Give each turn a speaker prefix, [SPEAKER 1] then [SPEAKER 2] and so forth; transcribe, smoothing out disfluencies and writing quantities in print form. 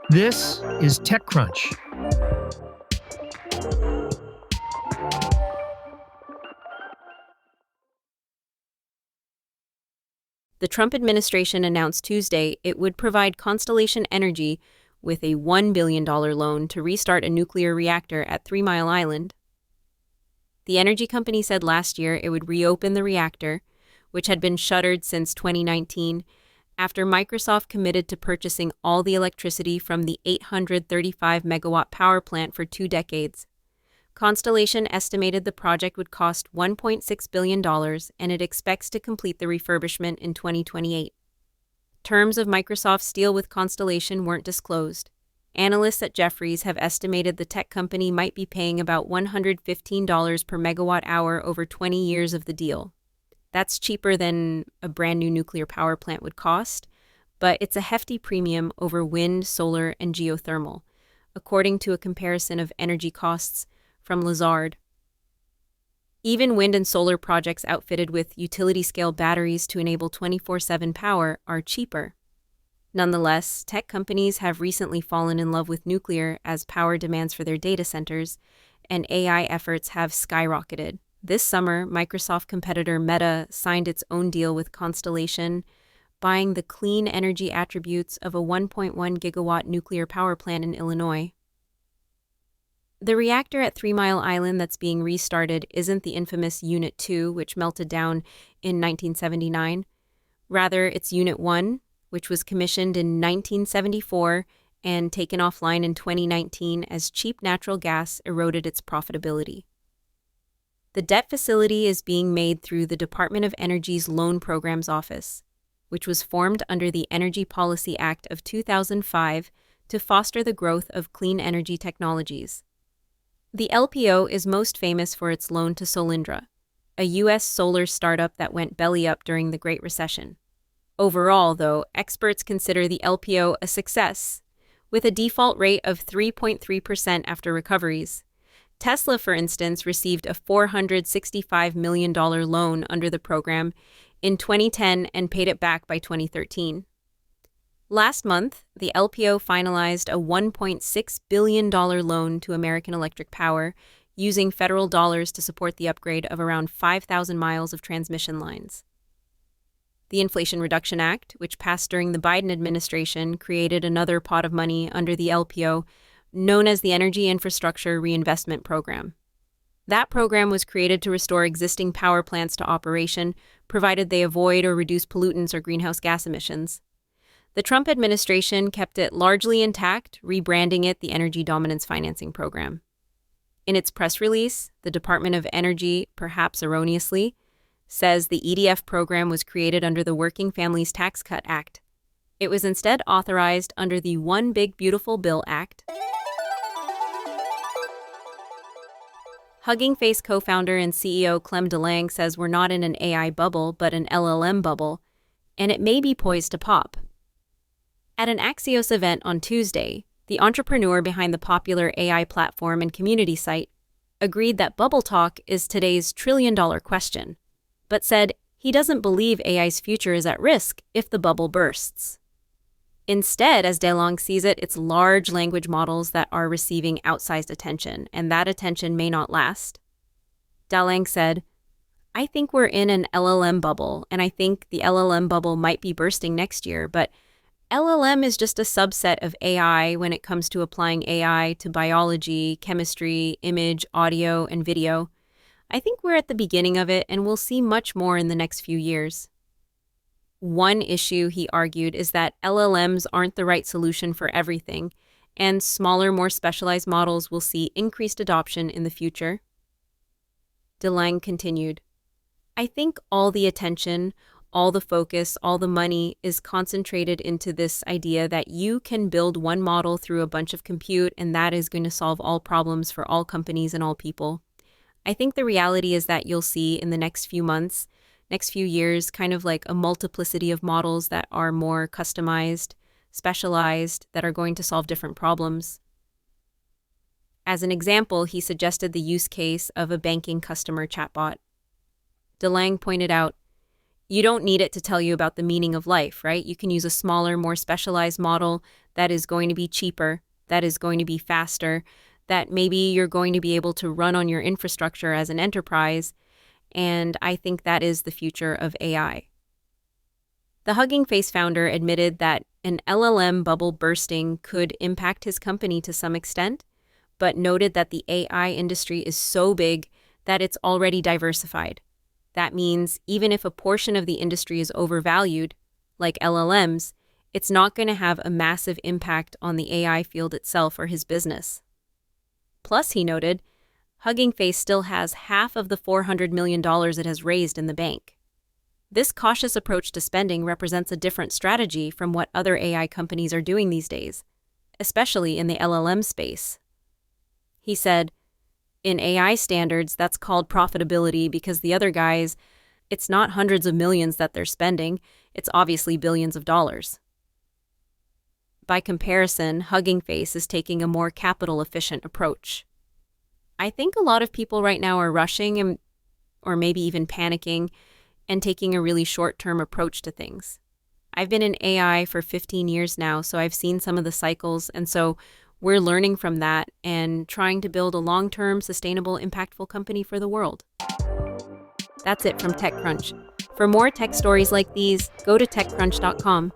[SPEAKER 1] This is TechCrunch.
[SPEAKER 2] The Trump administration announced Tuesday it would provide Constellation Energy with a $1 billion loan to restart a nuclear reactor at 3 Mile Island. The energy company said last year it would reopen the reactor, which had been shuttered since 2019, after Microsoft committed to purchasing all the electricity from the 835-megawatt power plant for 2 decades. Constellation estimated the project would cost $1.6 billion, and it expects to complete the refurbishment in 2028. Terms of Microsoft's deal with Constellation weren't disclosed. Analysts at Jefferies have estimated the tech company might be paying about $115 per megawatt hour over 20 years of the deal. That's cheaper than a brand new nuclear power plant would cost, but it's a hefty premium over wind, solar, and geothermal, according to a comparison of energy costs from Lazard. Even wind and solar projects outfitted with utility-scale batteries to enable 24/7 power are cheaper. Nonetheless, tech companies have recently fallen in love with nuclear as power demands for their data centers, and AI efforts have skyrocketed. This summer, Microsoft competitor Meta signed its own deal with Constellation, buying the clean energy attributes of a 1.1 gigawatt nuclear power plant in Illinois. The reactor at 3 Mile Island that's being restarted isn't the infamous Unit 2, which melted down in 1979. Rather, it's Unit 1, which was commissioned in 1974 and taken offline in 2019 as cheap natural gas eroded its profitability. The debt facility is being made through the Department of Energy's Loan Programs Office, which was formed under the Energy Policy Act of 2005 to foster the growth of clean energy technologies. The LPO is most famous for its loan to Solyndra, a U.S. solar startup that went belly up during the Great Recession. Overall, though, experts consider the LPO a success, with a default rate of 3.3% after recoveries. Tesla, for instance, received a $465 million loan under the program in 2010 and paid it back by 2013. Last month, the LPO finalized a $1.6 billion loan to American Electric Power, using federal dollars to support the upgrade of around 5,000 miles of transmission lines. The Inflation Reduction Act, which passed during the Biden administration, created another pot of money under the LPO, known as the Energy Infrastructure Reinvestment Program. That program was created to restore existing power plants to operation, provided they avoid or reduce pollutants or greenhouse gas emissions. The Trump administration kept it largely intact, rebranding it the Energy Dominance Financing Program. In its press release, the Department of Energy, perhaps erroneously, says the EDF program was created under the Working Families Tax Cut Act. It was instead authorized under the One Big Beautiful Bill Act. Hugging Face co-founder and CEO Clem Delangue says we're not in an AI bubble, but an LLM bubble, and it may be poised to pop. At an Axios event on Tuesday, the entrepreneur behind the popular AI platform and community site agreed that bubble talk is today's trillion-dollar question, but said he doesn't believe AI's future is at risk if the bubble bursts. Instead, as Delangue sees it, it's large language models that are receiving outsized attention, and that attention may not last. Delangue said, "I think we're in an LLM bubble, and I think the LLM bubble might be bursting next year, but LLM is just a subset of AI when it comes to applying AI to biology, chemistry, image, audio, and video. I think we're at the beginning of it, and we'll see much more in the next few years." One issue, he argued, is that LLMs aren't the right solution for everything, and smaller, more specialized models will see increased adoption in the future. Delangue continued, "I think all the attention, all the focus, all the money is concentrated into this idea that you can build one model through a bunch of compute and that is going to solve all problems for all companies and all people. I think the reality is that you'll see in the next few months, next few years, kind of like a multiplicity of models that are more customized, specialized, that are going to solve different problems." As an example, he suggested the use case of a banking customer chatbot. Delangue pointed out, You don't need it to tell you about the meaning of life, right? You can use a smaller, more specialized model that is going to be cheaper, that is going to be faster, that maybe you're going to be able to run on your infrastructure as an enterprise. And I think that is the future of AI. The Hugging Face founder admitted that an LLM bubble bursting could impact his company to some extent, but noted that the AI industry is so big that it's already diversified. That means even if a portion of the industry is overvalued, like LLMs, it's not going to have a massive impact on the AI field itself or his business. Plus, he noted, Hugging Face still has half of the $400 million it has raised in the bank. This cautious approach to spending represents a different strategy from what other AI companies are doing these days, especially in the LLM space. He said, in AI standards, that's called profitability because the other guys, it's not hundreds of millions that they're spending, it's obviously billions of dollars. By comparison, Hugging Face is taking a more capital-efficient approach. I think a lot of people right now are rushing or maybe even panicking and taking a really short-term approach to things. I've been in AI for 15 years now, so I've seen some of the cycles, and so we're learning from that and trying to build a long-term, sustainable, impactful company for the world. That's it from TechCrunch. For more tech stories like these, go to techcrunch.com.